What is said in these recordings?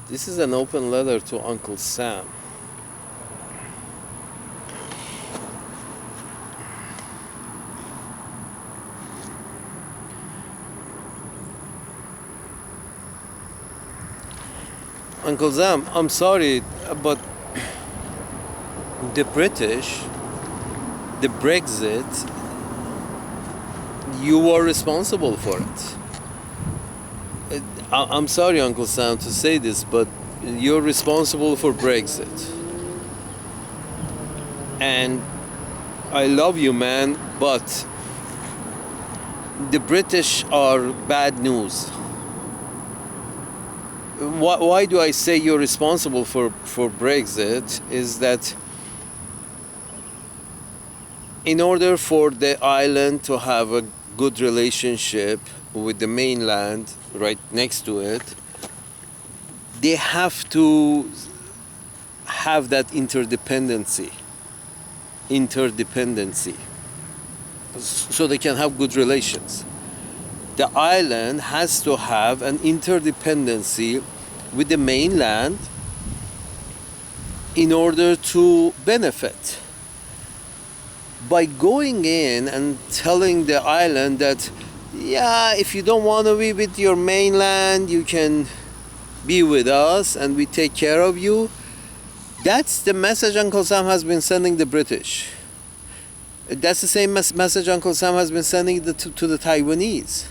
This is an open letter to Uncle Sam. Uncle Sam, I'm sorry, but the British, the Brexit, you are responsible for it. I'm sorry, Uncle Sam, to say this, but you're responsible for Brexit. And I love you, man, but the British are bad news. Why do I say you're responsible for Brexit? Is that in order for the island to have a good relationship with the mainland right next to it, they have to have that interdependency, so they can have good relations. The island has to have an interdependency with the mainland in order to benefit. By going in and telling the island that, yeah, if you don't want to be with your mainland, you can be with us and we take care of you. That's the message Uncle Sam has been sending the British. That's the same message Uncle Sam has been sending to the Taiwanese.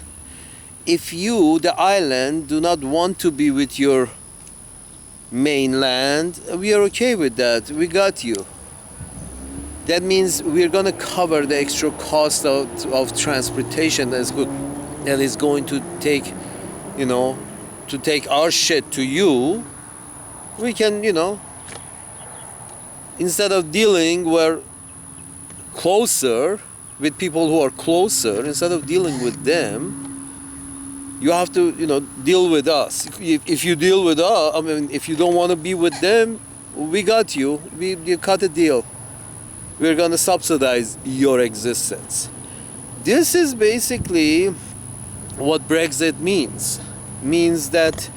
If you, the island, do not want to be with your mainland, we are okay with that. We got you. That means we're going to cover the extra cost of transportation that is going to take, to take our shit to you. We can, instead of dealing, we're closer with people who are closer. Instead of dealing with them, you have to, deal with us. If you deal with us, if you don't want to be with them, we got you. We cut a deal. We're going to subsidize your existence. This is basically what Brexit means. Means that,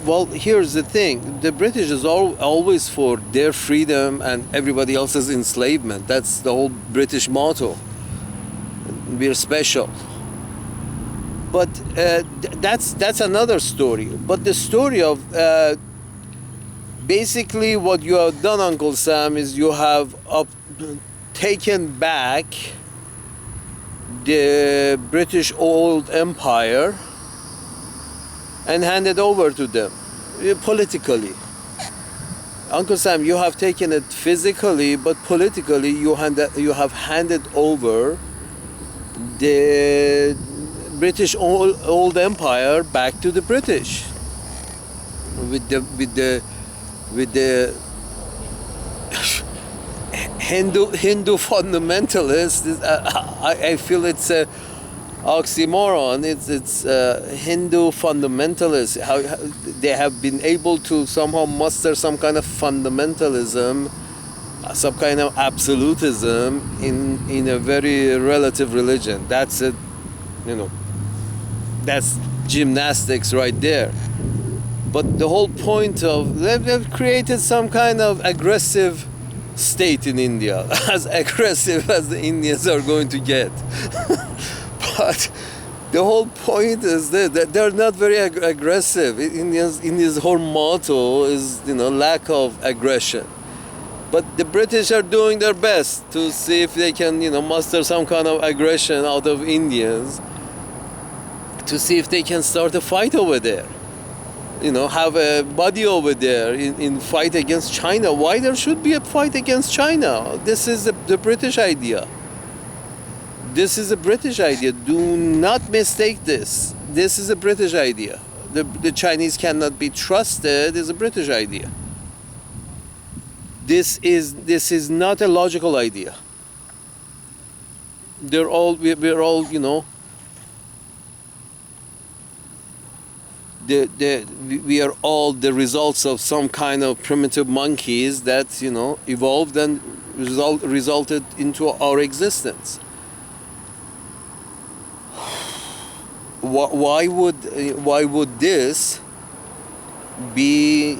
well, here's the thing. The British is always for their freedom and everybody else's enslavement. That's the whole British motto. We're special. But that's another story. But the story of basically what you have done, Uncle Sam, is you have taken back the British old empire and handed over to them politically. Uncle Sam, you have taken it physically, but politically you have handed over the British old empire back to the British with the Hindu fundamentalists. I feel it's a oxymoron. It's Hindu fundamentalists. How they have been able to somehow muster some kind of fundamentalism, some kind of absolutism in a very relative religion. That's it. That's gymnastics right there. But the whole point of they've created some kind of aggressive state in India, as aggressive as the Indians are going to get. But the whole point is that they're not very aggressive. India's whole motto is lack of aggression. But the British are doing their best to see if they can muster some kind of aggression out of Indians, to see if they can start a fight over there. Have a body over there in fight against China. Why there should be a fight against China? This is the British idea. This is a British idea. Do not mistake this. This is a British idea. The Chinese cannot be trusted is a British idea. This is not a logical idea. We're all we are all the results of some kind of primitive monkeys that evolved and resulted into our existence. Why would this be,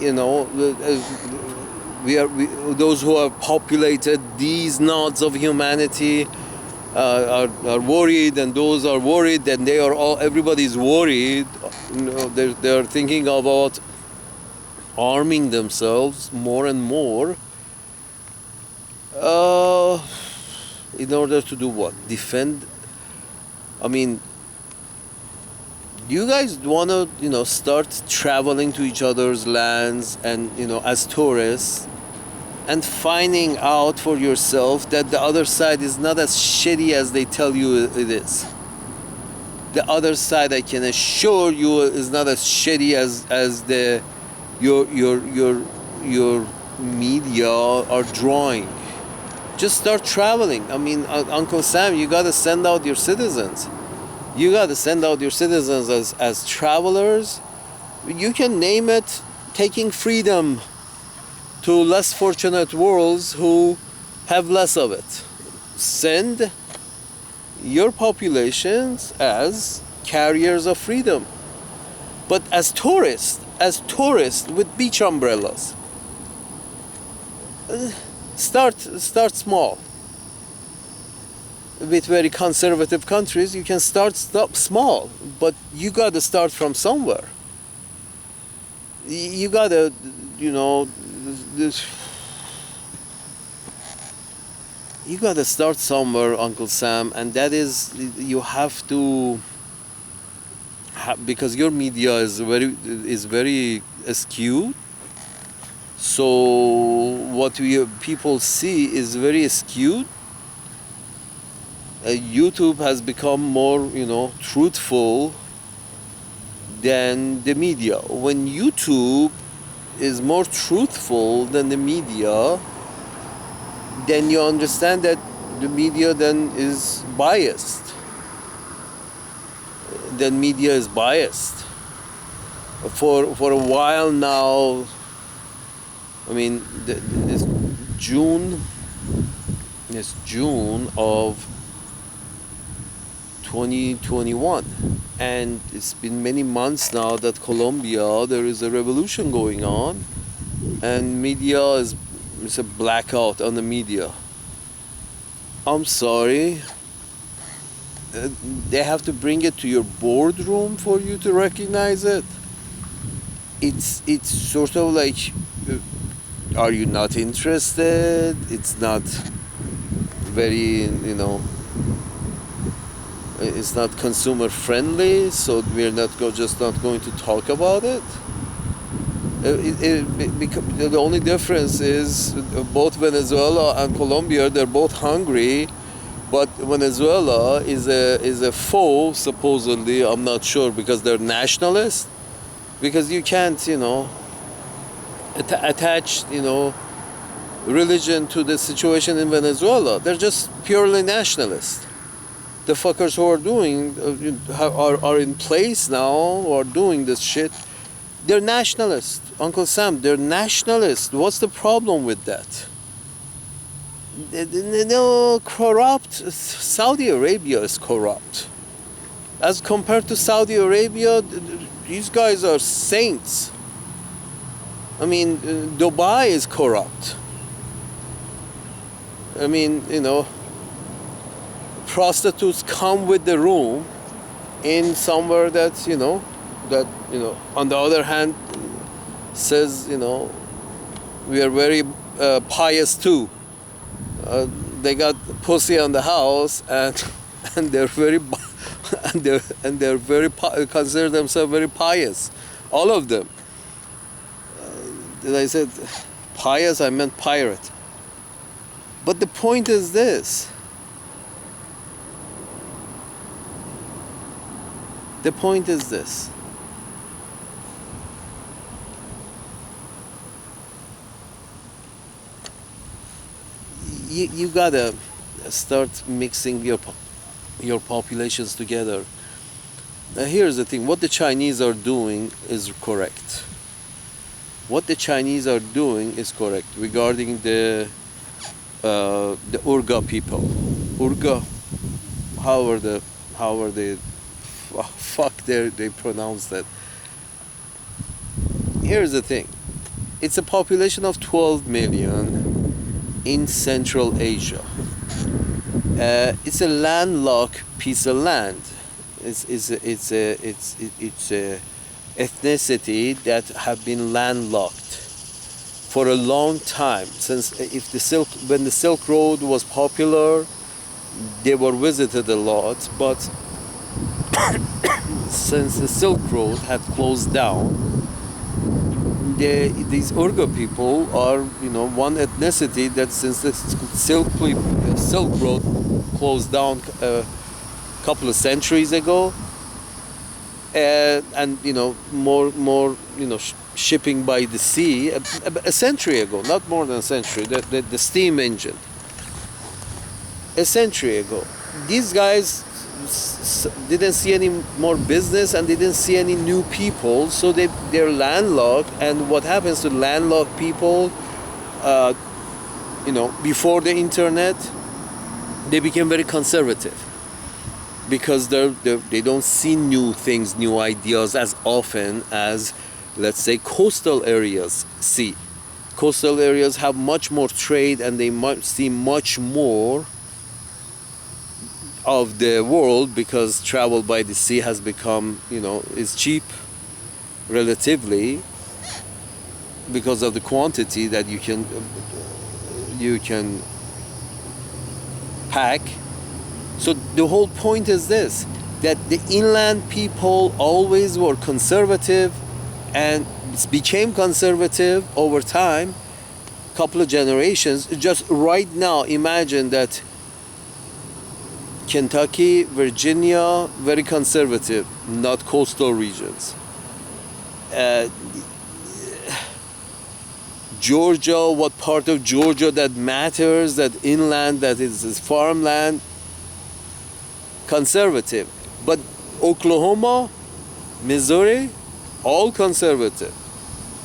those who have populated these nodes of humanity are worried, and those are worried, and they are all, everybody's worried. They're thinking about arming themselves more and more, uh, in order to do what? Defend. I mean, you guys want to, start traveling to each other's lands, and, as tourists, and finding out for yourself that the other side is not as shitty as they tell you it is. The other side, I can assure you, is not as shitty as the your media are drawing. Just start traveling. I mean, Uncle Sam, you gotta send out your citizens. You gotta send out your citizens as travelers. You can name it taking freedom to less fortunate worlds who have less of it. Send your populations as carriers of freedom, but as tourists with beach umbrellas. Start small. With very conservative countries, you can start small, but you got to start from somewhere. You got to, you got to start somewhere, Uncle Sam, and that is, you have to, because your media is very skewed. So what people see is very skewed. YouTube has become more, truthful than the media. When YouTube is more truthful than the media, then you understand that the media then is biased. Then media is biased. For a while now, I mean, it's June of 2021, and it's been many months now that Colombia, there is a revolution going on, and media it's a blackout on the media. I'm sorry, they have to bring it to your boardroom for you to recognize it. It's sort of like, are you not interested? It's not very, it's not consumer friendly, so we're just not going to talk about it. The only difference is both Venezuela and Colombia, they're both hungry, but Venezuela is a foe, supposedly. I'm not sure, because they're nationalists. Because you can't, attach, religion to the situation in Venezuela. They're just purely nationalist. The fuckers who are doing are in place now, who are doing this shit. They're nationalists, Uncle Sam. They're nationalists. What's the problem with that? No, corrupt. Saudi Arabia is corrupt. As compared to Saudi Arabia, these guys are saints. I mean, Dubai is corrupt. I mean, prostitutes come with the room in somewhere that's, on the other hand, says, we are very pious too. They got pussy on the house, and they're very and they're very consider themselves very pious, all of them. Did I said pious? I meant pirate. But the point is this. The point is this. You gotta start mixing your populations together. Now here's the thing. What the Chinese are doing is correct. What the Chinese are doing is correct regarding the Urga people. Urga, they pronounce that. here's the thing. It's a population of 12 million in Central Asia. It's a landlocked piece of land. It's a ethnicity that have been landlocked for a long time. Since when the Silk Road was popular, they were visited a lot, but since the Silk Road had closed down, these Urga people are, one ethnicity that since the Silk Road closed down a couple of centuries ago, and more shipping by the sea a century ago, not more than a century, the steam engine. A century ago, these guys didn't see any more business and they didn't see any new people, so they're landlocked. And what happens to landlocked people, before the internet, they became very conservative because they don't see new things, new ideas as often as, let's say, coastal areas see. Coastal areas have much more trade and they might see much more of the world because travel by the sea has become, is cheap relatively because of the quantity that you can pack. So the whole point is this, that the inland people always were conservative and became conservative over time, couple of generations. Just right now, imagine that Kentucky, Virginia, very conservative, not coastal regions. Georgia, what part of Georgia that matters, that inland, that is farmland, conservative. But Oklahoma, Missouri, all conservative.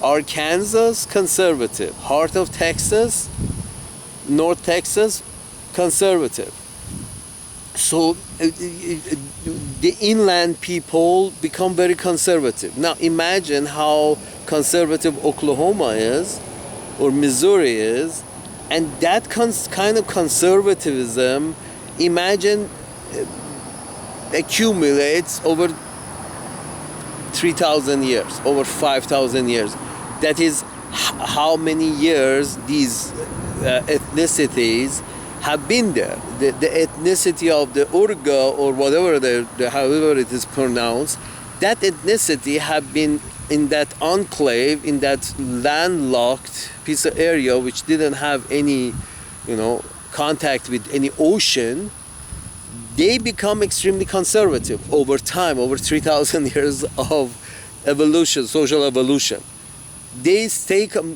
Arkansas, conservative. Heart of Texas, North Texas, conservative. So the inland people become very conservative. Now imagine how conservative Oklahoma is or Missouri is, and that kind of conservatism, imagine, accumulates over 3,000 years, over 5,000 years. That is how many years these ethnicities have been there. The ethnicity of the Urga, or whatever, however it is pronounced, that ethnicity have been in that enclave, in that landlocked piece of area which didn't have any, contact with any ocean. They become extremely conservative over time, over 3,000 years of evolution, social evolution. They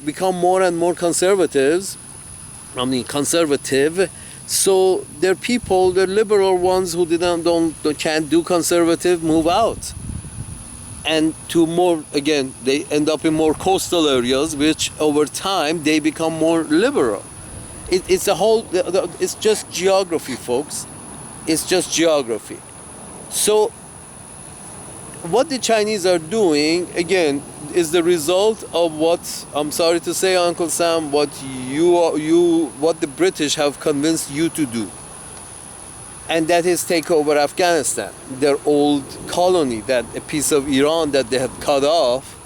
become more and more conservative, so their people, the liberal ones who can't do conservative, move out. And to more, again, they end up in more coastal areas, which over time, they become more liberal. It's just geography, folks. It's just geography. So what the Chinese are doing, again, is the result of what, I'm sorry to say, Uncle Sam, what the British have convinced you to do. And that is take over Afghanistan, their old colony, that a piece of Iran that they had cut off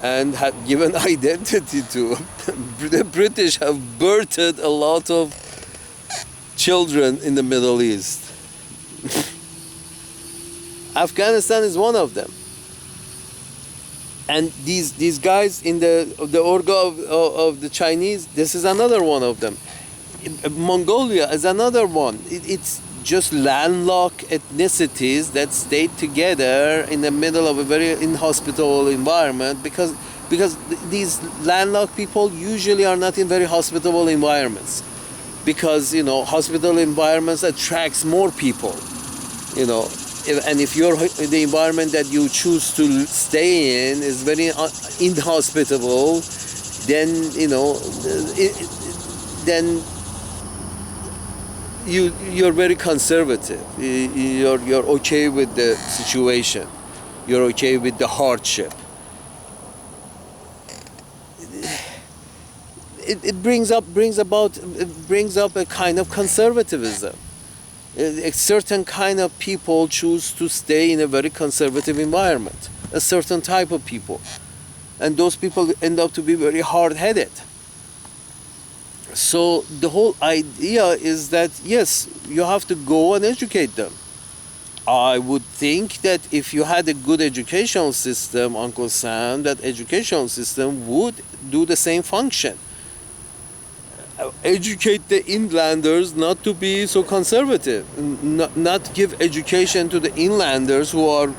and had given identity to. The British have birthed a lot of children in the Middle East. Afghanistan is one of them. And these guys in the Urga of the Chinese, this is another one of them. Mongolia is another one. It's just landlocked ethnicities that stayed together in the middle of a very inhospitable environment because these landlocked people usually are not in very hospitable environments, because hospitable environments attracts more people, and if the environment that you choose to stay in is very inhospitable, then then you're very conservative. You're okay with the situation. You're okay with the hardship. it brings up a kind of conservatism. A certain kind of people choose to stay in a very conservative environment, a certain type of people, and those people end up to be very hard-headed. So the whole idea is that yes, you have to go and educate them. I would think that if you had a good educational system, Uncle Sam, that educational system would do the same function. Educate the inlanders not to be so conservative, not give education to the inlanders who are,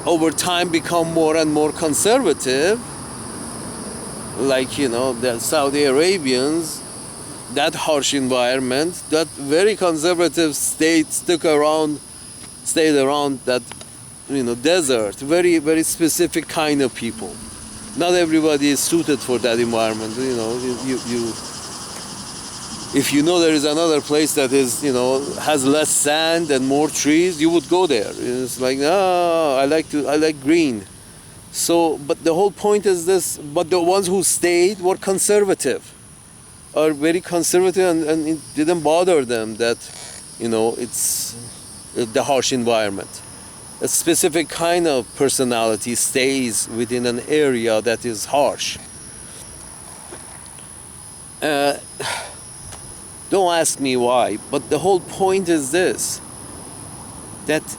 over time become more and more conservative, like, the Saudi Arabians, that harsh environment, that very conservative state stayed around that, desert, very, very specific kind of people. Not everybody is suited for that environment. If there is another place that is, has less sand and more trees, you would go there. It's like, I like green. So, but the whole point is this, but the ones who stayed were conservative, are very conservative, and it didn't bother them that, it's the harsh environment. A specific kind of personality stays within an area that is harsh. Don't ask me why, but the whole point is this, that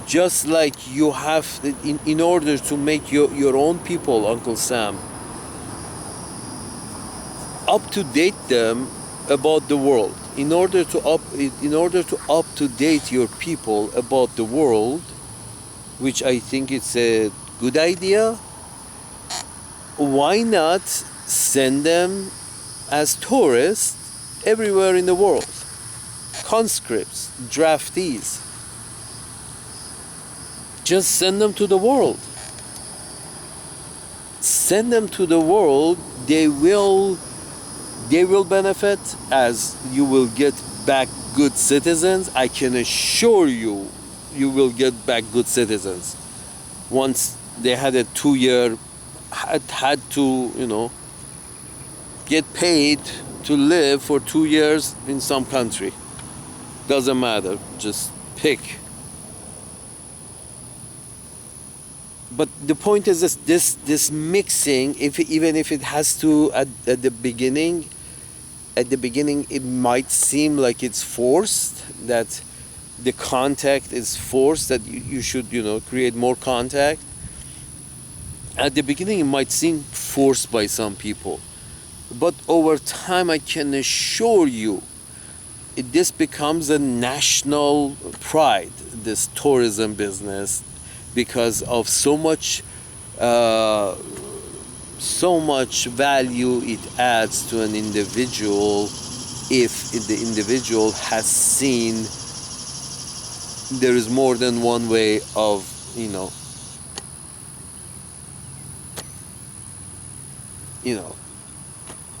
just like you have, in order to make your own people, Uncle Sam, up to date them about the world, in order to up to date your people about the world, which I think it's a good idea, why not send them as tourists everywhere in the world? Conscripts, draftees. Just send them to the world. Send them to the world. They will benefit, as you will get back good citizens. I can assure you, you will get back good citizens. Once they had a 2-year, had to, get paid to live for 2 years in some country. Doesn't matter, just pick. But the point is this mixing, even if it has to at the beginning it might seem like it's forced, that the contact is forced, that you should create more contact. At the beginning it might seem forced by some people, but over time I can assure you this becomes a national pride, this tourism business, because of so much value it adds to an individual if the individual has seen there is more than one way of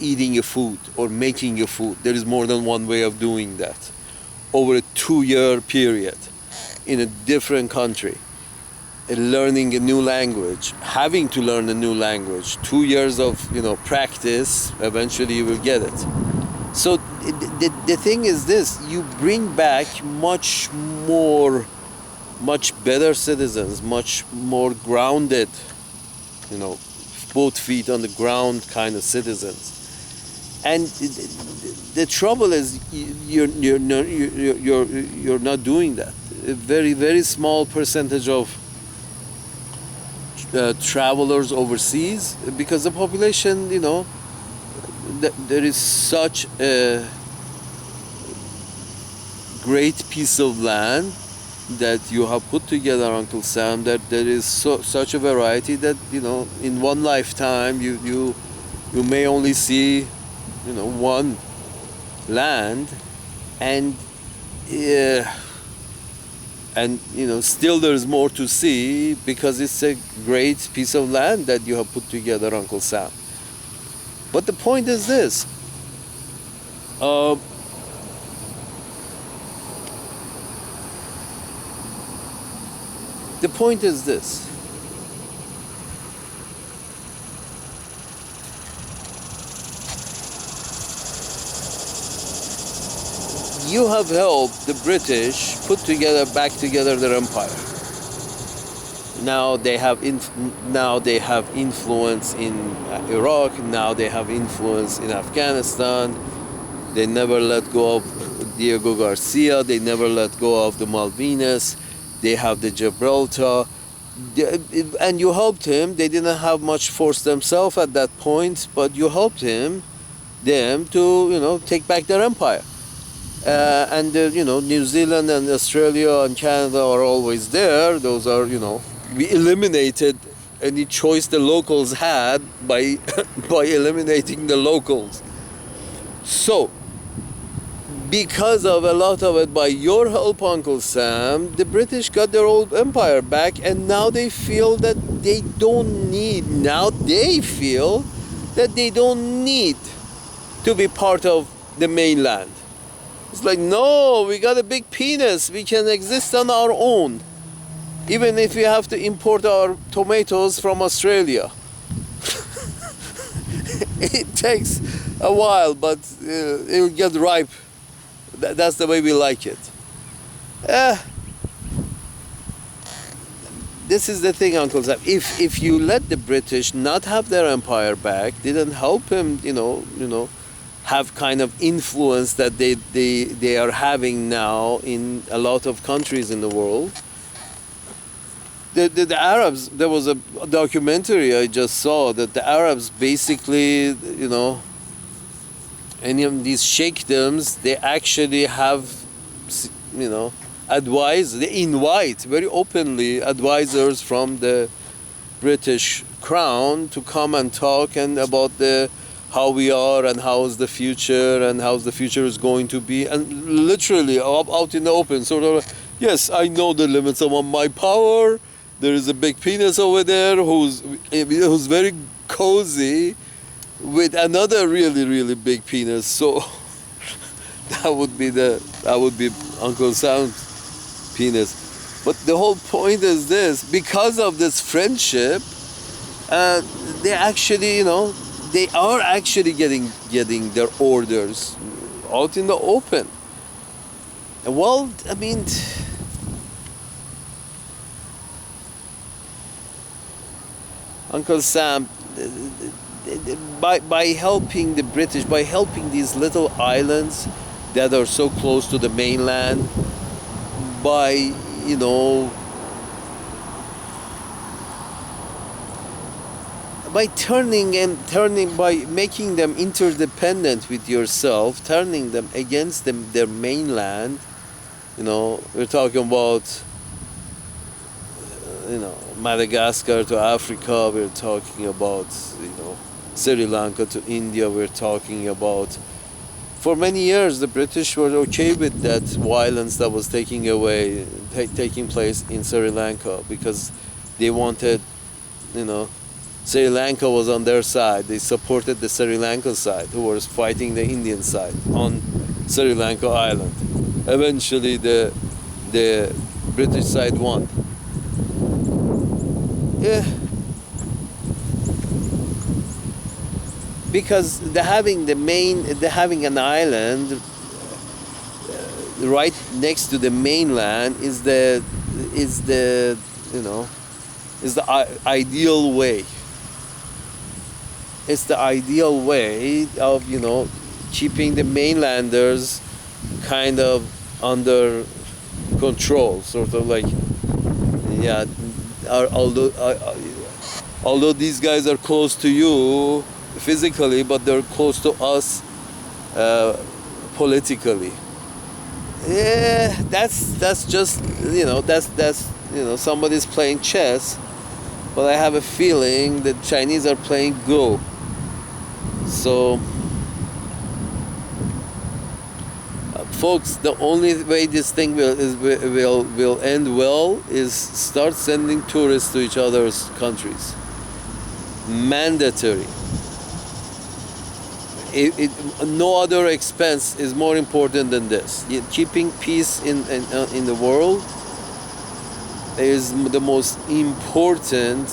eating a food or making a food. There is more than one way of doing that over a 2-year period in a different country. Learning a new language, having to learn a new language, 2 years of practice, eventually you will get it. So the thing is this, you bring back much better citizens, much more grounded, both feet on the ground kind of citizens. And the trouble is you're not doing that. A very, very small percentage of travelers overseas, because the population, there is such a great piece of land that you have put together, Uncle Sam, that there is such a variety that in one lifetime you may only see one land, and still there's more to see, because it's a great piece of land that you have put together, Uncle Sam. But the point is this, you have helped the British put together back together their empire. Now they have influence in Iraq. Now they have influence in Afghanistan. They never let go of Diego Garcia. They never let go of the Malvinas. They have the Gibraltar. And you helped him. They didn't have much force themselves at that point, but you helped them to take back their empire. And New Zealand and Australia and Canada are always there. Those are we eliminated any choice the locals had by by eliminating the locals. So because of a lot of it by your help, Uncle Sam, the British got their old empire back, and now they feel that they don't need to be part of the mainland. It's like, no, we got a big penis. We can exist on our own. Even if we have to import our tomatoes from Australia. It takes a while, but it'll get ripe. That's the way we like it. This is the thing, Uncle Sam. If you let the British not have their empire back, didn't help him, have kind of influence that they are having now in a lot of countries in the world. The Arabs, there was a documentary I just saw that the Arabs basically, any of these sheikdoms, they actually have, they invite very openly advisors from the British Crown to come and talk and about how we are and how's the future and how's the future is going to be, and literally out in the open, sort of, yes, I know the limits of my power. There is a big penis over there who's very cozy with another really, really big penis. So that would be Uncle Sam's penis. But the whole point is this: because of this friendship, they actually, they are actually getting their orders out in the open. Well, I mean, Uncle Sam, by helping the British, by helping these little islands that are so close to the mainland, by by making them interdependent with yourself, turning them against their mainland. We're talking about Madagascar to Africa. We're talking about Sri Lanka to India. We're talking about, for many years the British were okay with that violence that was taking place in Sri Lanka, because they wanted, Sri Lanka was on their side. They supported the Sri Lanka side, who was fighting the Indian side on Sri Lanka island. Eventually the British side won. Yeah. Because having an island right next to the mainland is the ideal way. It's the ideal way of keeping the mainlanders kind of under control, sort of like, yeah. Although these guys are close to you physically, but they're close to us politically. Yeah, that's just somebody's playing chess, but I have a feeling the Chinese are playing Go. So, folks, the only way this thing will end well is start sending tourists to each other's countries. Mandatory. No other expense is more important than this. Keeping peace in the world is the most important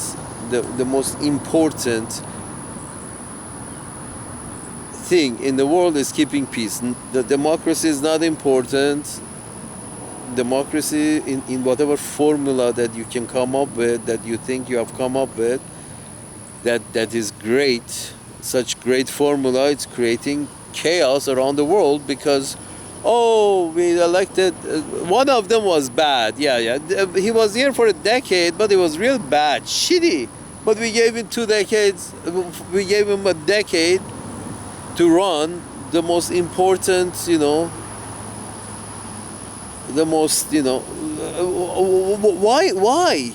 thing in the world is keeping peace. The democracy is not important. Democracy in whatever formula that you can come up with, that you think you have come up with, that is great. Such great formula, it's creating chaos around the world because, oh, we elected, one of them was bad. Yeah. He was here for a decade, but it was real bad, shitty. But we gave him 2 decades, we gave him a decade to run the most important, the most, why?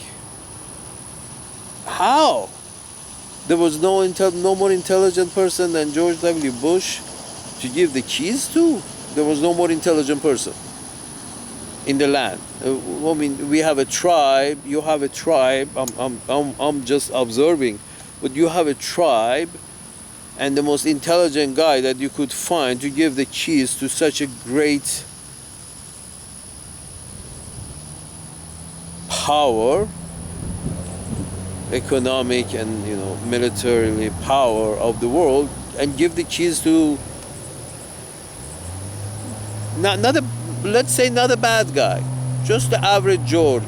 How? There was no more intelligent person than George W. Bush to give the keys to. There was no more intelligent person in the land. I mean, we have a tribe. You have a tribe. I'm just observing, but you have a tribe, and the most intelligent guy that you could find to give the keys to such a great power, economic and militarily power of the world, and give the keys to not a, let's say, not a bad guy, just the average George,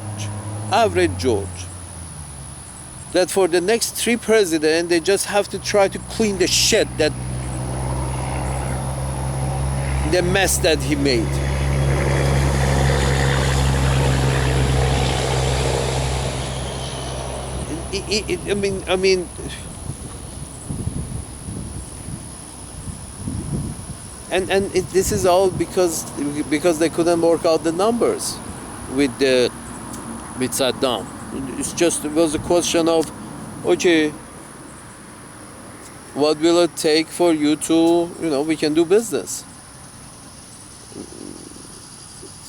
that for the next 3 presidents they just have to try to clean the shit, that the mess that he made. I mean, this is all because they couldn't work out the numbers with Saddam. It was a question of, okay, what will it take for you to, we can do business.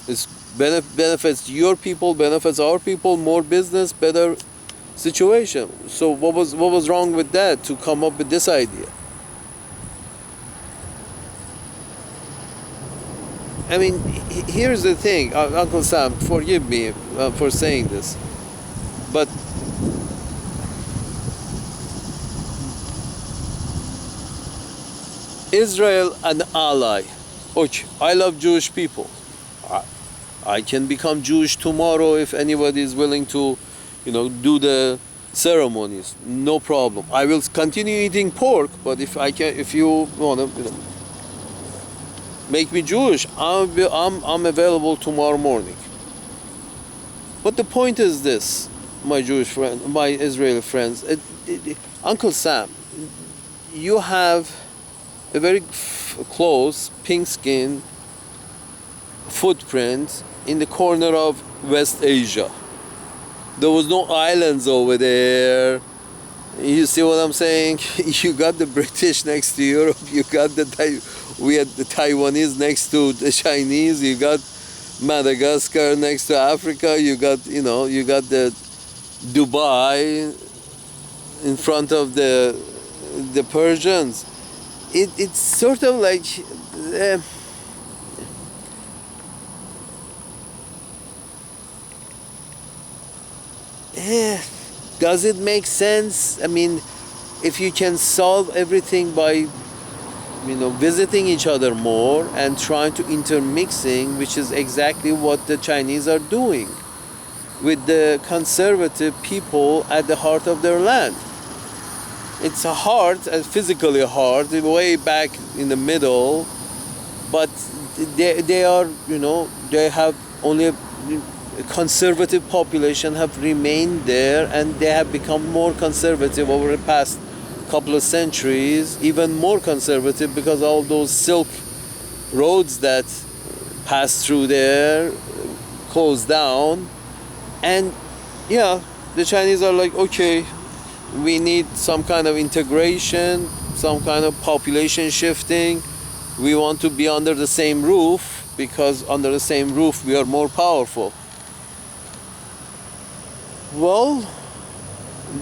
It benefits your people, benefits our people, more business, better situation. So what was wrong with that to come up with this idea? I mean, here's the thing, Uncle Sam, forgive me for saying this, but Israel an ally. Okay, I love Jewish people. I can become Jewish tomorrow if anybody is willing to do the ceremonies, no problem. I will continue eating pork, but if you want to, make me Jewish, I'm available tomorrow morning. But the point is this, my Jewish friend, my Israeli friends, Uncle Sam, you have a very close pink skin footprint in the corner of West Asia. There was no islands over there. You see what I'm saying? You got the British next to Europe. You got we had the Taiwanese next to the Chinese. You got Madagascar next to Africa. You got the Dubai in front of the Persians. It's sort of like. Does it make sense? I mean, if you can solve everything by visiting each other more and trying to intermixing, which is exactly what the Chinese are doing with the conservative people at the heart of their land. It's hard, physically hard, way back in the middle, but they are, they have only a conservative population have remained there, and they have become more conservative over the past couple of centuries, even more conservative because all those silk roads that pass through there closed down. And the Chinese are like, okay, we need some kind of integration, some kind of population shifting. We want to be under the same roof because under the same roof we are more powerful. Well,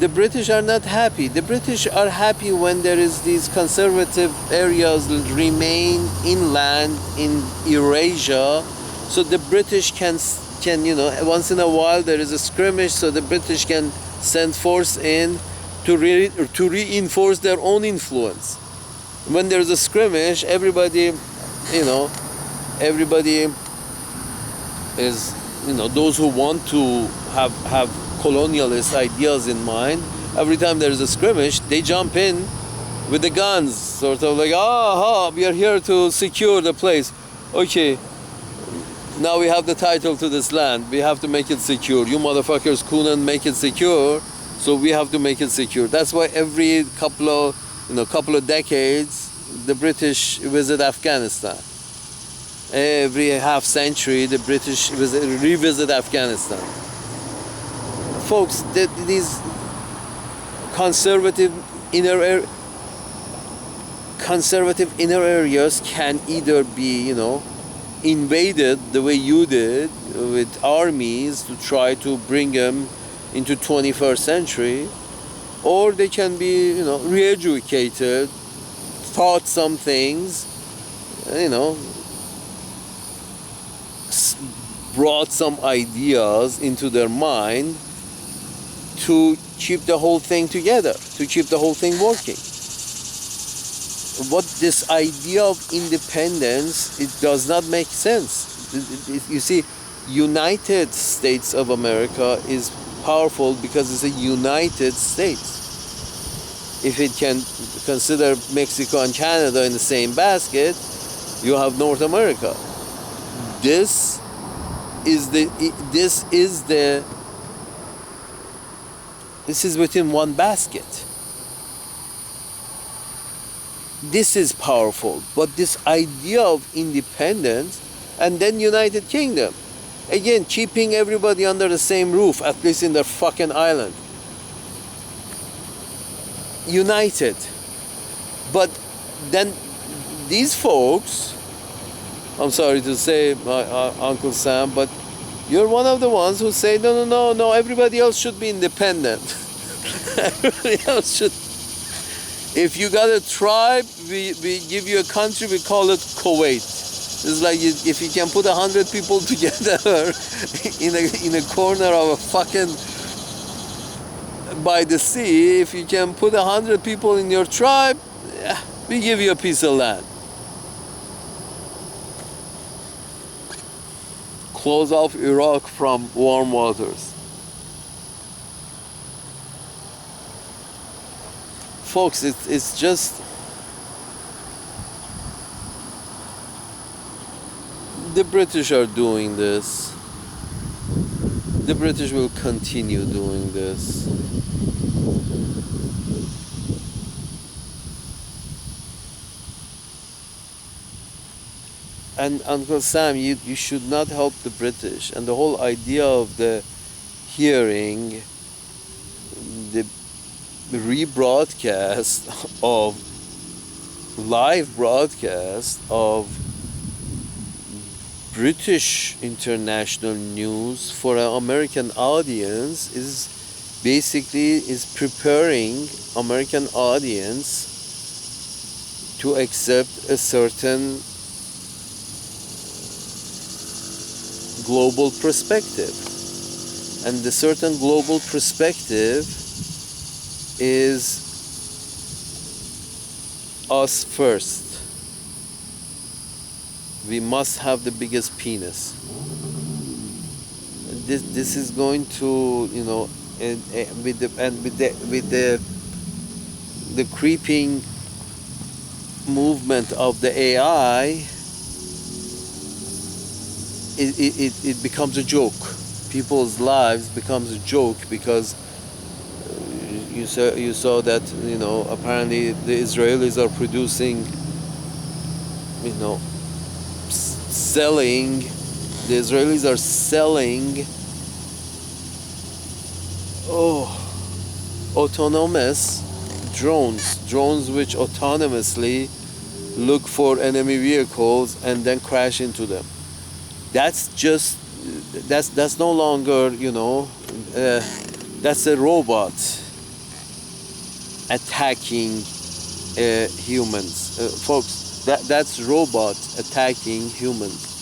the British are not happy. The British are happy when there is these conservative areas remain inland in Eurasia, so the British can once in a while there is a skirmish, so the British can send force in to reinforce their own influence. When there's a skirmish, everybody, everybody is, those who want to have colonialist ideas in mind. Every time there's a skirmish, they jump in with the guns, sort of like, we are here to secure the place. Okay, now we have the title to this land. We have to make it secure. You motherfuckers couldn't make it secure, so we have to make it secure. That's why every couple of decades, the British visit Afghanistan. Every half century, the British revisit Afghanistan. Folks, these conservative inner areas can either be, invaded the way you did with armies to try to bring them into 21st century, or they can be, re-educated, taught some things, brought some ideas into their mind to keep the whole thing together, to keep the whole thing working. What this idea of independence, it does not make sense. You see, United States of America is powerful because it's a United States. If it can consider Mexico and Canada in the same basket, you have North America. This is within one basket. This is powerful, but this idea of independence and then United Kingdom, again, keeping everybody under the same roof, at least in their fucking island, united. But then these folks, I'm sorry to say, my Uncle Sam, but you're one of the ones who say, no, everybody else should be independent. Everybody else should. If you got a tribe, we give you a country, we call it Kuwait. It's like if you can put 100 people together in a corner of a fucking, by the sea, if you can put 100 people in your tribe, we give you a piece of land. Close off Iraq from warm waters. Folks, it's just, the British are doing this. The British will continue doing this. And Uncle Sam, you should not help the British. And the whole idea of the hearing, the rebroadcast of, live broadcast of British international news for an American audience is preparing American audience to accept a certain global perspective. And the certain global perspective is us first. We must have the biggest penis. This is going to, with the creeping movement of the AI, it becomes a joke. People's lives becomes a joke because you saw that, apparently the Israelis are producing, selling autonomous drones which autonomously look for enemy vehicles and then crash into them. That's no longer, that's a robot attacking humans. Folks, that's robots attacking humans.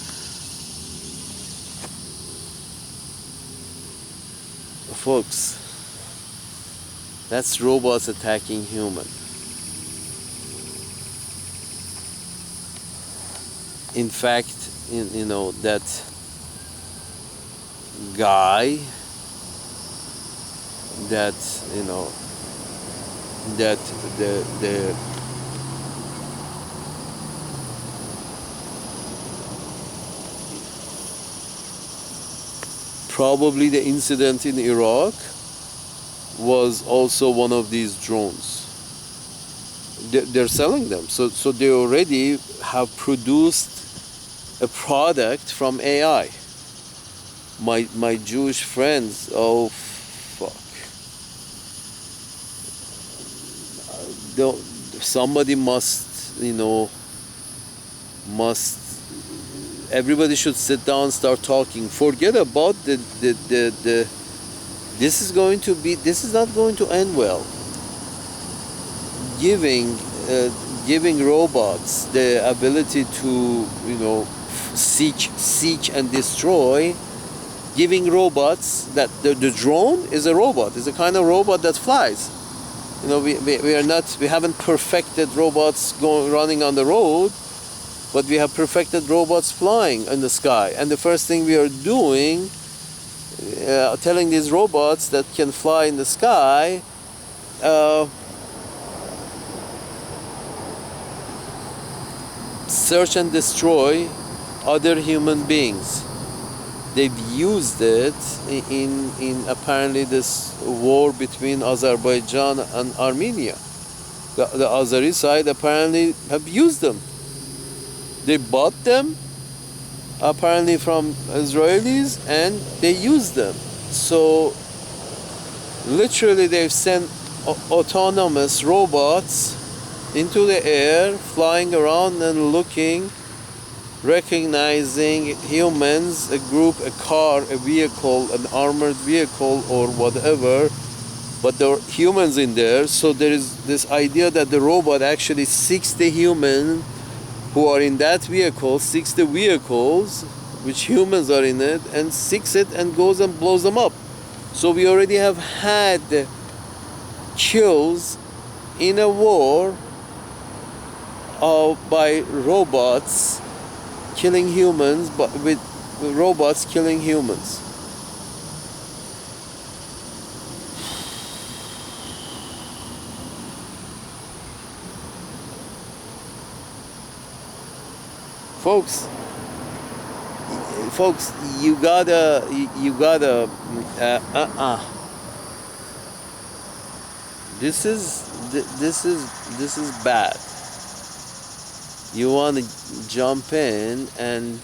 Folks, that's robots attacking humans. in fact, that guy, that that the probably the incident in Iraq was also one of these drones. They're selling them, so they already have produced a product from AI. My Jewish friends, oh fuck, somebody must everybody should sit down and start talking. Forget about the this is not going to end well. Giving robots the ability to seek and destroy, giving robots that the drone is a robot, is a kind of robot that flies. We haven't perfected robots running on the road, but we have perfected robots flying in the sky. And the first thing we are doing, telling these robots that can fly in the sky, search and destroy other human beings. They've used it in apparently this war between Azerbaijan and Armenia. The Azeri side apparently have used them. They bought them apparently from Israelis and they used them. So literally they've sent autonomous robots into the air, flying around and looking, recognizing humans, a group, a car, a vehicle, an armored vehicle or whatever, but there are humans in there. So there is this idea that the robot actually seeks the human who are in that vehicle, seeks the vehicles which humans are in it, and seeks it and goes and blows them up. So we already have had kills in a war by robots killing humans, but with robots killing humans. Folks, you gotta this is bad. You want to jump in and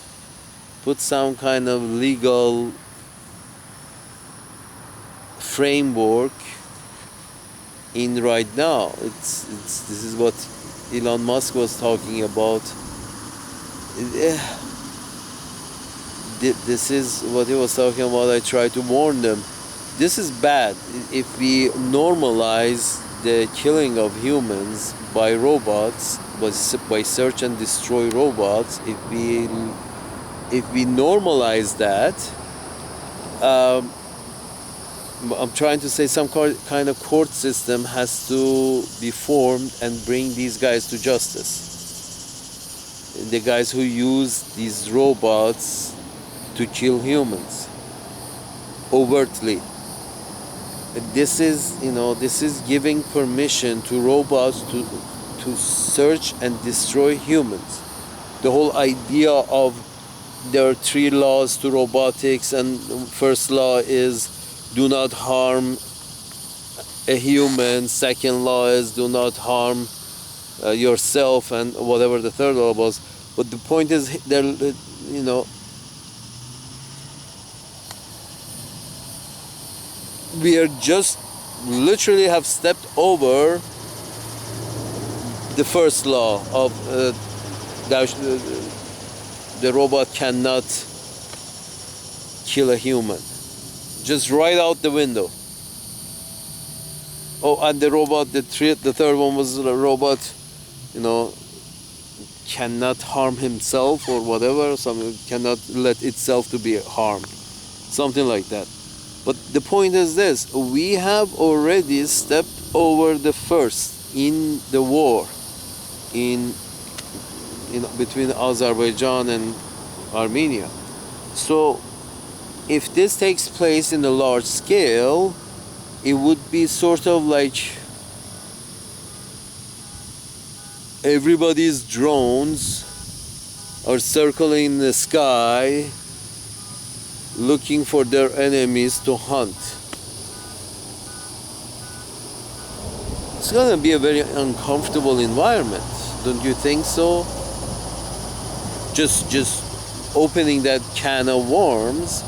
put some kind of legal framework in right now. This is what Elon Musk was talking about. This is what he was talking about. I try to warn them. This is bad. If we normalize the killing of humans by robots, by search and destroy robots, if we normalize that, I'm trying to say some kind of court system has to be formed and bring these guys to justice. The guys who use these robots to kill humans overtly. This is giving permission to robots to search and destroy humans. The whole idea of there are 3 laws to robotics, and first law is do not harm a human, second law is do not harm yourself, and whatever the third law was. But the point is, we are just literally have stepped over the first law of the robot cannot kill a human. Just right out the window. Oh, and the robot, the third one was the robot, cannot harm himself or whatever. Cannot let itself to be harmed. Something like that. But the point is this: we have already stepped over the first in the war, in between Azerbaijan and Armenia. So if this takes place in a large scale, it would be sort of like everybody's drones are circling in the sky looking for their enemies to hunt. It's gonna be a very uncomfortable environment, don't you think so? Just opening that can of worms,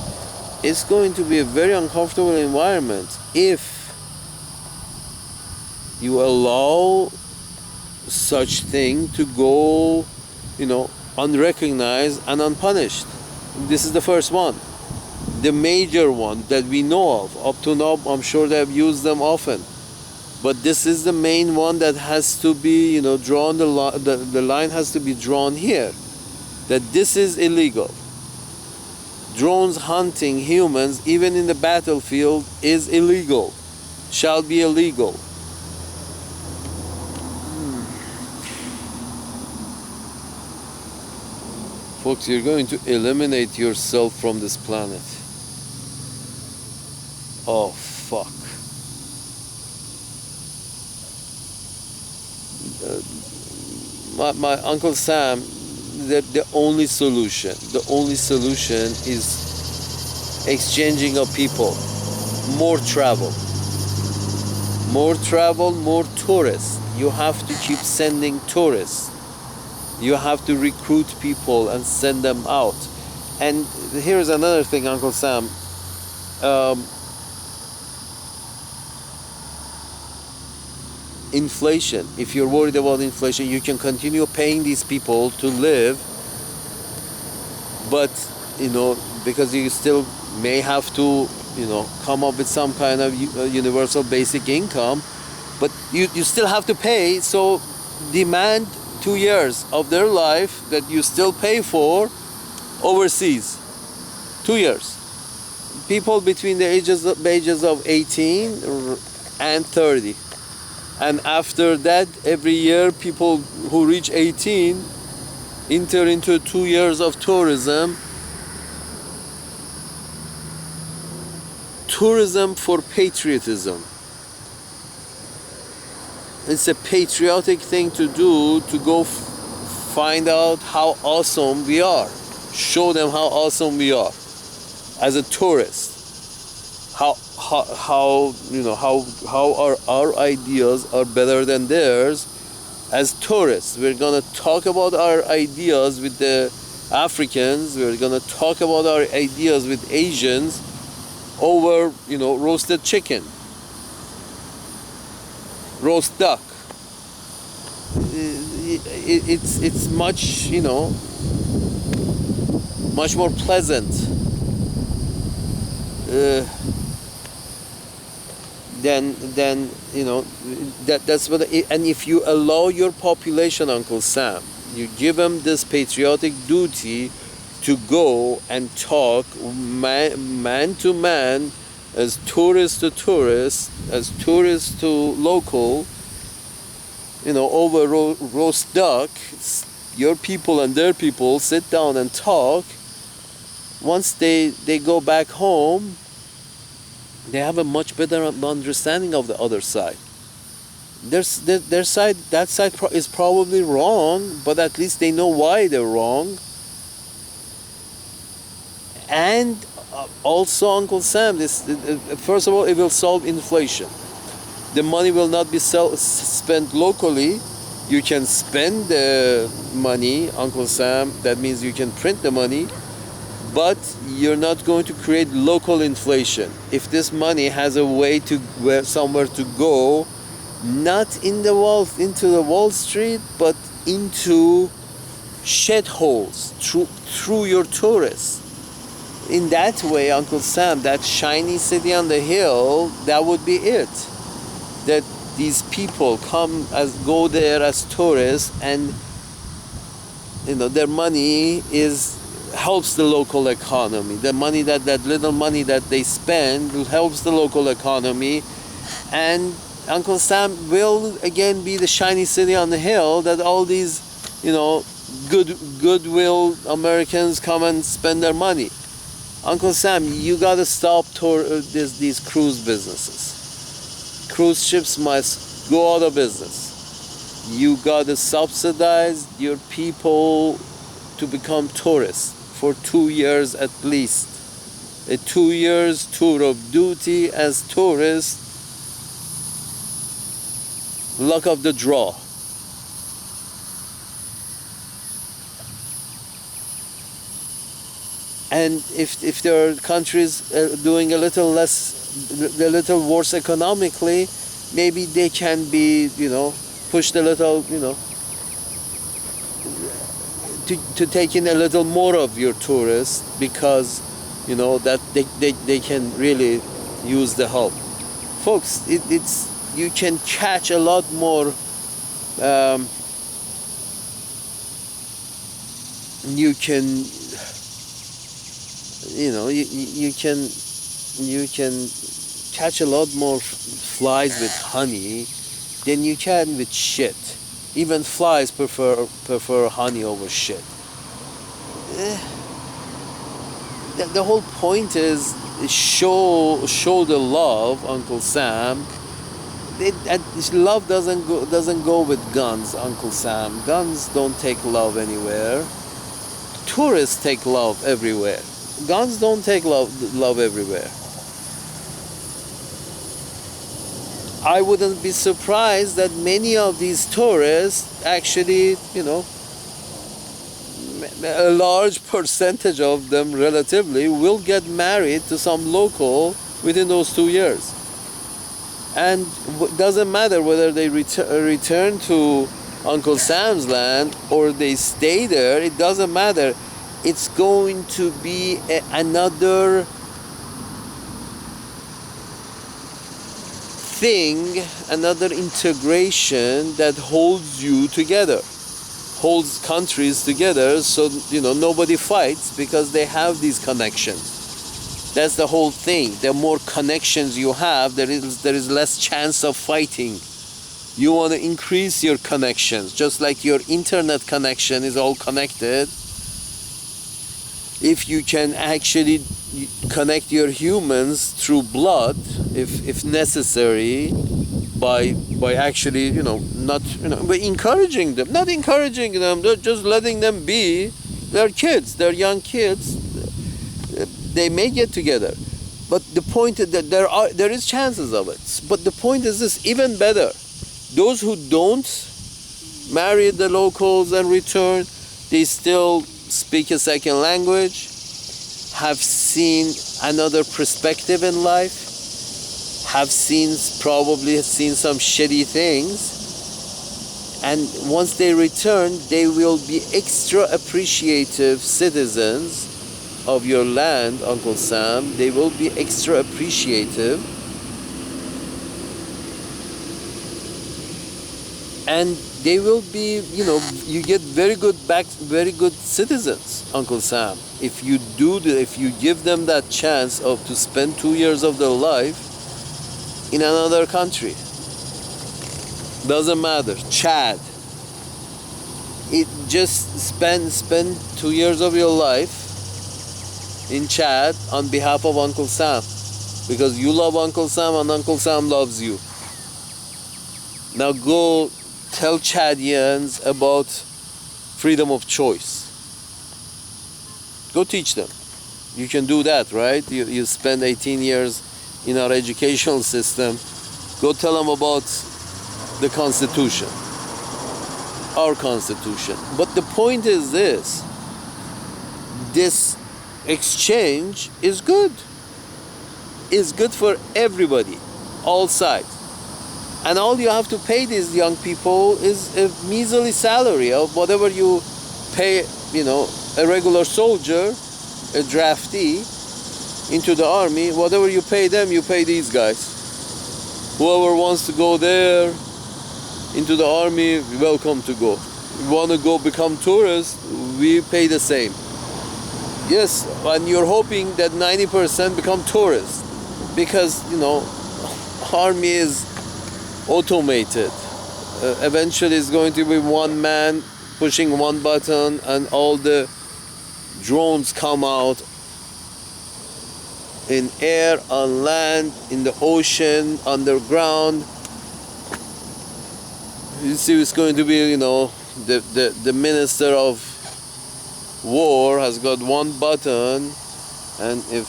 it's going to be a very uncomfortable environment if you allow such thing to go, unrecognized and unpunished. This is the first one, the major one that we know of. Up to now, I'm sure they've used them often, but this is the main one that has to be, drawn. The line has to be drawn here, that this is illegal. Drones hunting humans, even in the battlefield, is illegal, shall be illegal. Folks, you're going to eliminate yourself from this planet. Oh, fuck. My Uncle Sam, the only solution is exchanging of people. More travel, more tourists. You have to keep sending tourists. You have to recruit people and send them out. And here's another thing, Uncle Sam. Inflation. If you're worried about inflation, you can continue paying these people to live, but because you still may have to come up with some kind of universal basic income, but you still have to pay. So demand 2 years of their life that you still pay for overseas. 2 years. People between the ages of 18 and 30. And after that, every year, people who reach 18 enter into 2 years of tourism. Tourism for patriotism. It's a patriotic thing to do, to go find out how awesome we are. Show them how awesome we are as a tourist. How our ideas are better than theirs as tourists. We're gonna talk about our ideas with the Africans. We're gonna talk about our ideas with Asians over, roasted chicken, roast duck. It's much, much more pleasant. Then that's what. And if you allow your population, Uncle Sam, you give them this patriotic duty to go and talk man to man, as tourist to tourist, as tourist to local, over roast duck. Your people and their people sit down and talk. Once they go back home, they have a much better understanding of the other side. Their side, that side is probably wrong, but at least they know why they're wrong. And also, Uncle Sam, first of all, it will solve inflation. The money will not be spent locally. You can spend the money, Uncle Sam. That means you can print the money, but you're not going to create local inflation. If this money has a way to somewhere to go, not into the Wall Street, but into shed holes through your tourists. In that way, Uncle Sam, that shiny city on the hill, that would be it. That these people go there as tourists, and their money helps the local economy. The money that little money that they spend helps the local economy, and Uncle Sam will again be the shiny city on the hill that all these goodwill Americans come and spend their money. Uncle Sam, you gotta stop these cruise businesses. Cruise ships must go out of business. You gotta subsidize your people to become tourists for 2 years at least. A 2 years tour of duty as tourists, luck of the draw. And if there are countries doing a little worse economically, maybe they can be, pushed a little, to take in a little more of your tourists, because, that they can really use the help. Folks, it's you can catch a lot more. You can. You can catch a lot more flies with honey than you can with shit. Even flies prefer honey over shit. The whole point is show the love, Uncle Sam. Love doesn't go with guns, Uncle Sam. Guns don't take love anywhere. Tourists take love everywhere. Guns don't take love everywhere. I wouldn't be surprised that many of these tourists actually, a large percentage of them relatively will get married to some local within those 2 years. And it doesn't matter whether they return to Uncle Sam's land or they stay there, it doesn't matter. It's going to be another thing, another integration that holds you together, holds countries together, so nobody fights because they have these connections. That's the whole thing. The more connections you have, there is less chance of fighting. You want to increase your connections, just like your internet connection is all connected. If you can actually connect your humans through blood, if necessary, by actually by encouraging them, not encouraging them, just letting them be. They're kids, they're young kids. They may get together, but the point is that there is chances of it. But the point is this: even better, those who don't marry the locals and return, they still speak a second language, have seen another perspective in life, probably seen some shitty things, and once they return, they will be extra appreciative citizens of your land, Uncle Sam. They will be extra appreciative, and they will be, you get very good citizens, Uncle Sam, if you give them that chance to spend 2 years of their life in another country. Doesn't matter. Chad. Just spend 2 years of your life in Chad on behalf of Uncle Sam, because you love Uncle Sam and Uncle Sam loves you. Now go tell Chadians about freedom of choice. Go teach them. You can do that, right? You spend 18 years in our educational system. Go tell them about the Constitution, our Constitution. But the point is this exchange is good. It's good for everybody, all sides. And all you have to pay these young people is a measly salary of whatever you pay, a regular soldier, a draftee into the army. Whatever you pay them, you pay these guys. Whoever wants to go there into the army, welcome to go. If you want to go become tourists, we pay the same. Yes, and you're hoping that 90% become tourists, because army is automated. Eventually it's going to be one man pushing one button and all the drones come out in air, on land, in the ocean, underground. You see, it's going to be, you know, the minister of war has got one button, and if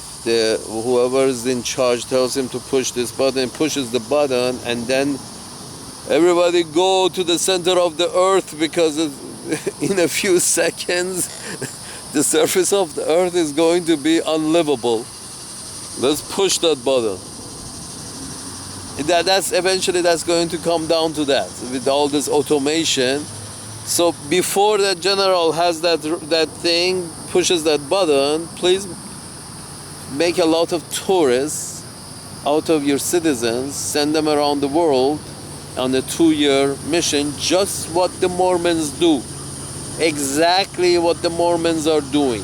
whoever is in charge tells him to push this button, pushes the button, and then everybody go to the center of the earth, because in a few seconds the surface of the earth is going to be unlivable. Let's push that button. That's eventually going to come down to that, with all this automation. So before the general has that thing, pushes that button, please make a lot of tourists out of your citizens, send them around the world on a 2-year mission, just what the Mormons do. Exactly what the Mormons are doing.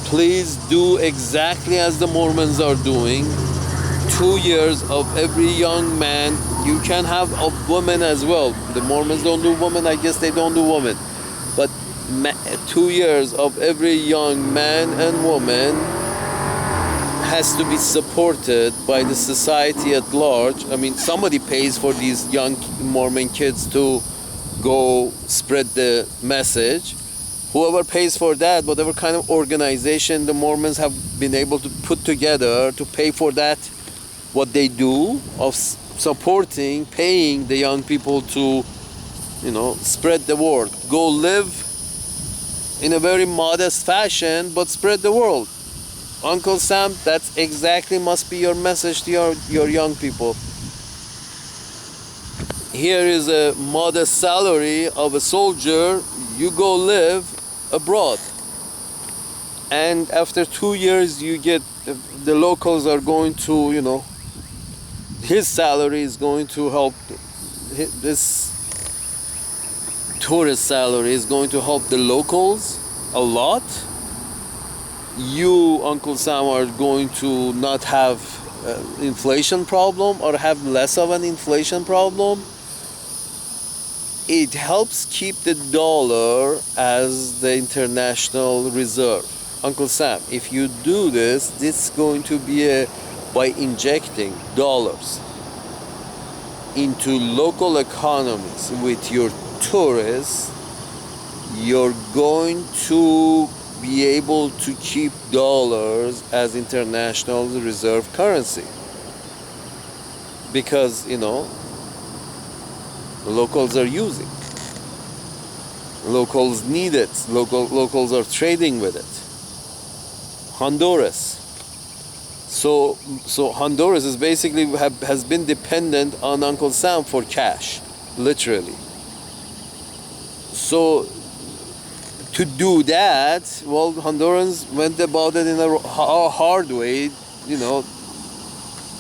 Please do exactly as the Mormons are doing. 2 years of every young man. You can have a woman as well. The Mormons don't do women. I guess they don't do women. But 2 years of every young man and woman has to be supported by the society at large. I mean, somebody pays for these young Mormon kids to go spread the message. Whoever pays for that, whatever kind of organization the Mormons have been able to put together to pay for that, what they do of supporting, paying the young people to, you know, spread the word. Go live in a very modest fashion, but spread the word. Uncle Sam, that's exactly must be your message to your young people. Here is a modest salary of a soldier. You go live abroad, and after 2 years you get, the locals are going to, you know, his salary is going to help, this tourist salary is going to help the locals a lot. You, Uncle Sam, are going to not have inflation problem, or have less of an inflation problem. It helps keep the dollar as the international reserve. Uncle Sam, if you do this, this is going to be by injecting dollars into local economies with your tourists, you're going to be able to keep dollars as international reserve currency. Because, you know, locals are using. Locals need it. Locals are trading with it. Honduras. So Honduras is basically has been dependent on Uncle Sam for cash, literally. So to do that, well, Hondurans went about it in a hard way. You know,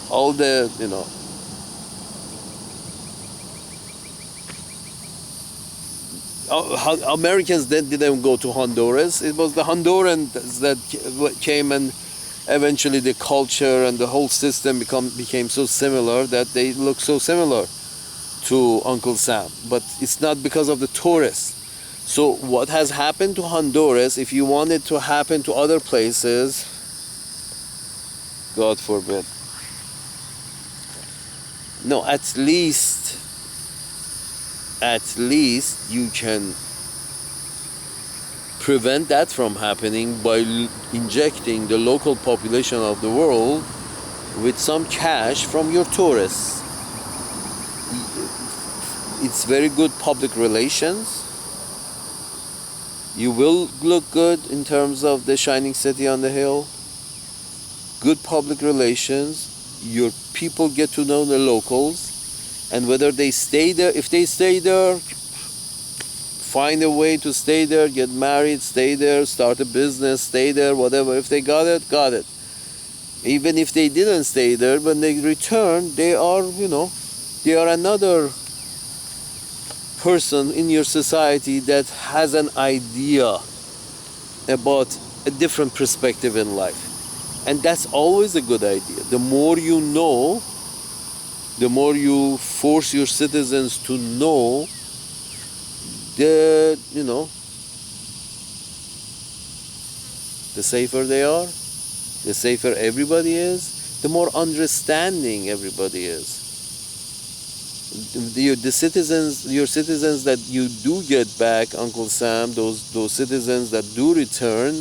all the, you know, Americans then didn't go to Honduras. It was the Hondurans that came, and eventually the culture and the whole system became so similar that they look so similar to Uncle Sam. But it's not because of the tourists. So what has happened to Honduras, if you want it to happen to other places, God forbid. No, at least you can prevent that from happening by injecting the local population of the world with some cash from your tourists. It's very good public relations. You will look good in terms of the shining city on the hill. Good public relations. Your people get to know the locals. And whether they stay there, if they stay there, find a way to stay there, get married, stay there, start a business, stay there, whatever. If they got it, got it. Even if they didn't stay there, when they return, they are, you know, they are another person in your society that has an idea about a different perspective in life. And that's always a good idea. The more you know, the more you force your citizens to know the the safer they are, the safer everybody is, the more understanding everybody is. The citizens, your citizens that you do get back, Uncle Sam, those citizens that do return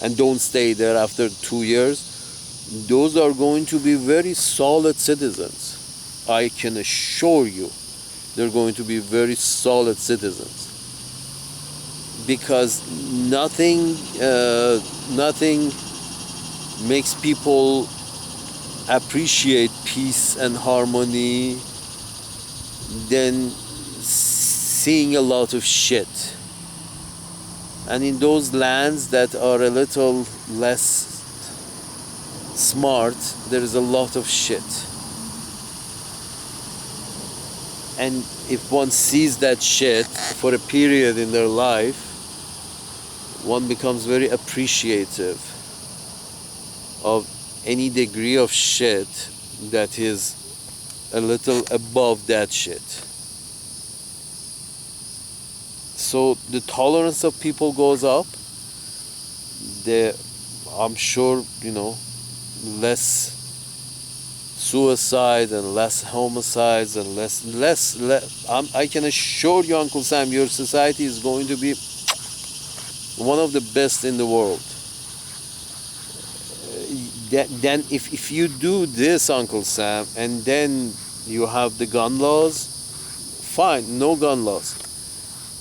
and don't stay there after 2 years, those are going to be very solid citizens. I can assure you, they're going to be very solid citizens. Because nothing makes people appreciate peace and harmony than seeing a lot of shit. And in those lands that are a little less smart, there is a lot of shit. And if one sees that shit for a period in their life, one becomes very appreciative of any degree of shit that is a little above that shit. So the tolerance of people goes up. I'm sure, less suicide and less homicides and less. I can assure you, Uncle Sam, your society is going to be one of the best in the world. Then if you do this, Uncle Sam, and then you have the gun laws, fine, no gun laws.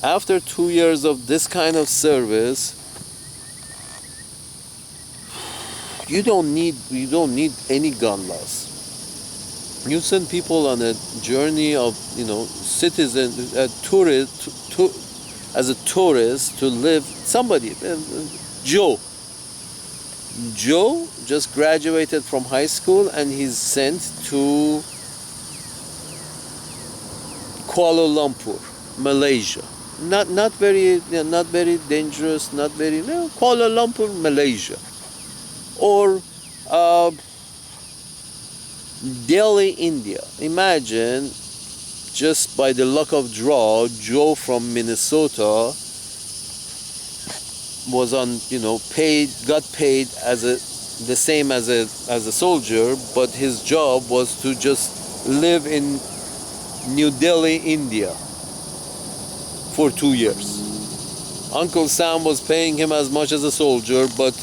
After 2 years of this kind of service, you don't need any gun laws. You send people on a journey of citizen, as a tourist to live. Somebody, Joe just graduated from high school and he's sent to Kuala Lumpur, Malaysia. Not very dangerous, Kuala Lumpur, Malaysia. Or Delhi, India. Imagine, just by the luck of draw, Joe from Minnesota was on, got paid the same as a soldier, but his job was to just live in New Delhi, India for 2 years. Uncle Sam was paying him as much as a soldier, but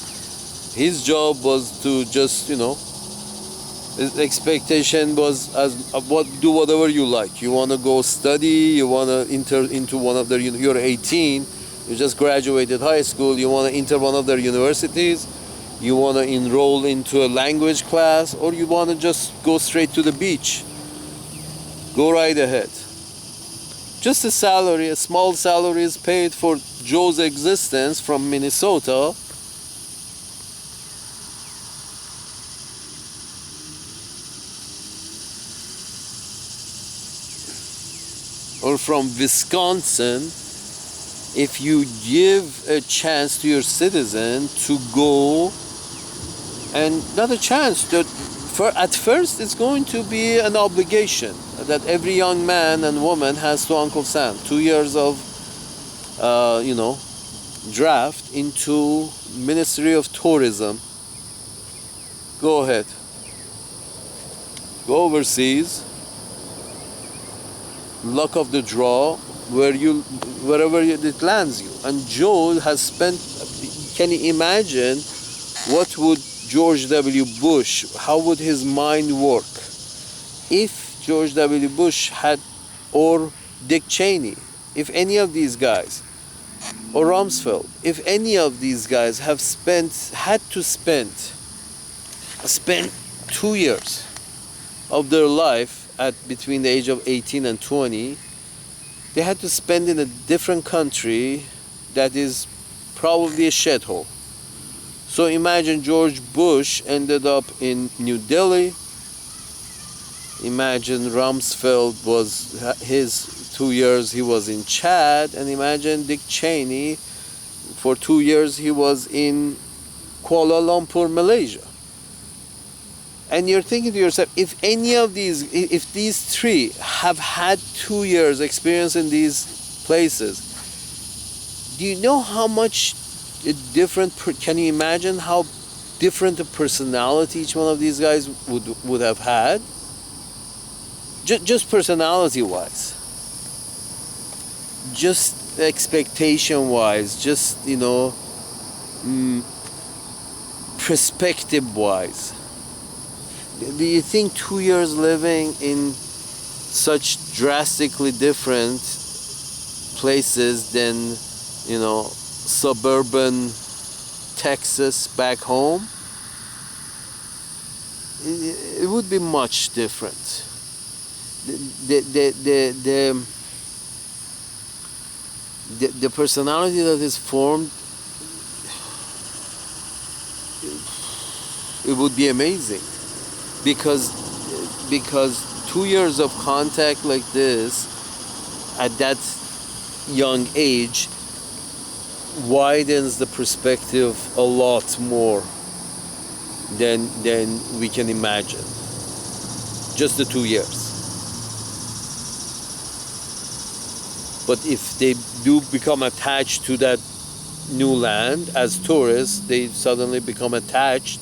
his job was to just, his expectation was do whatever you like. You want to go study, you want to enter into one of their, you're 18, you just graduated high school, you want to enter one of their universities, you want to enroll into a language class, or you want to just go straight to the beach. Go right ahead. Just a small salary is paid for Joe's existence from Minnesota. Or from Wisconsin, if you give a chance to your citizen to go, and not a chance, at first it's going to be an obligation that every young man and woman has to Uncle Sam. 2 years of, draft into Ministry of Tourism. Go ahead. Go overseas. Luck of the draw, wherever it lands you. And Joe has spent, can you imagine what would George W. Bush, how would his mind work if George W. Bush had, or Dick Cheney, if any of these guys, or Rumsfeld, if any of these guys had to spend 2 years of their life between the age of 18 and 20, they had to spend in a different country that is probably a shithole. So imagine George Bush ended up in New Delhi. Imagine Rumsfeld was his 2 years he was in Chad, and imagine Dick Cheney for 2 years he was in Kuala Lumpur, Malaysia. And you're thinking to yourself, if these three have had 2 years experience in these places. Do you know how much can you imagine how different a personality each one of these guys would have had? Just personality wise, just expectation wise, just perspective wise. Do you think 2 years living in such drastically different places than suburban Texas back home? It would be much different. The personality that is formed, it would be amazing, because 2 years of contact like this at that young age widens the perspective a lot more than we can imagine. Just the 2 years. But if they do become attached to that new land as tourists, they suddenly become attached.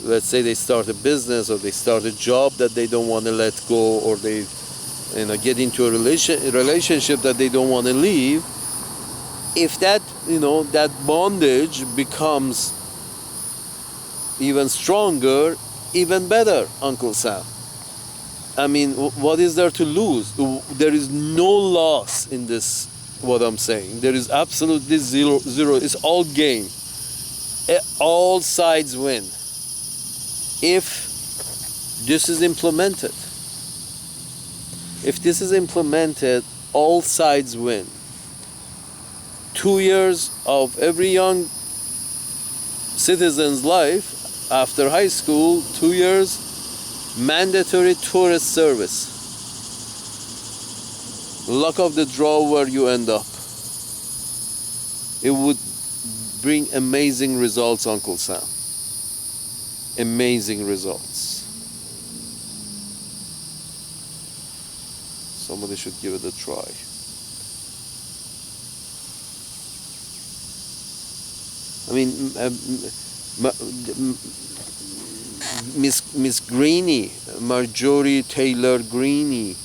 Let's say they start a business or they start a job that they don't want to let go, or they get into a relationship that they don't want to leave. If that that bondage becomes even stronger, even better, Uncle Sam. I mean, what is there to lose? There is no loss in this, what I'm saying. There is absolutely zero. It's all gain. All sides win. If this is implemented. If this is implemented, all sides win. 2 years of every young citizen's life after high school, 2 years mandatory tourist service. Luck of the draw where you end up. It would bring amazing results, Uncle Sam. Amazing results. Somebody should give it a try. I mean, Miss Greenie, Marjorie Taylor Greenie,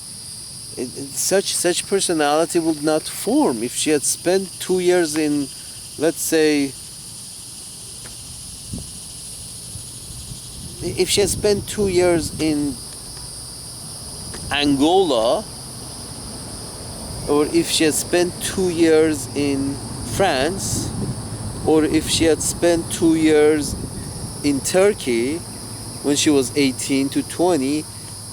such personality would not form if she had spent 2 years in, let's say, if she had spent 2 years in Angola, or if she had spent 2 years in France, or if she had spent 2 years in Turkey when she was 18 to 20,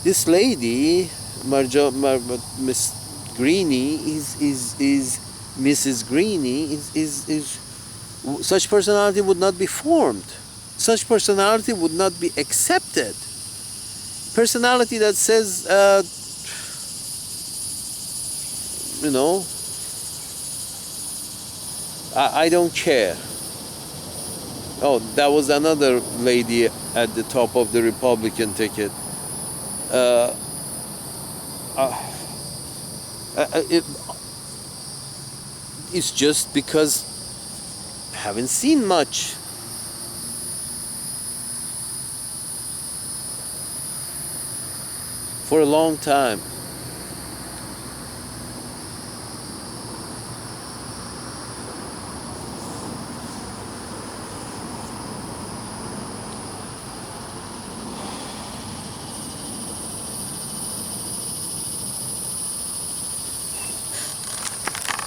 this lady, Miss Greenie, is Mrs. Greenie, is such personality would not be formed. Such personality would not be accepted. Personality that says, I don't care. Oh, that was another lady at the top of the Republican ticket. It's just because I haven't seen much. For a long time.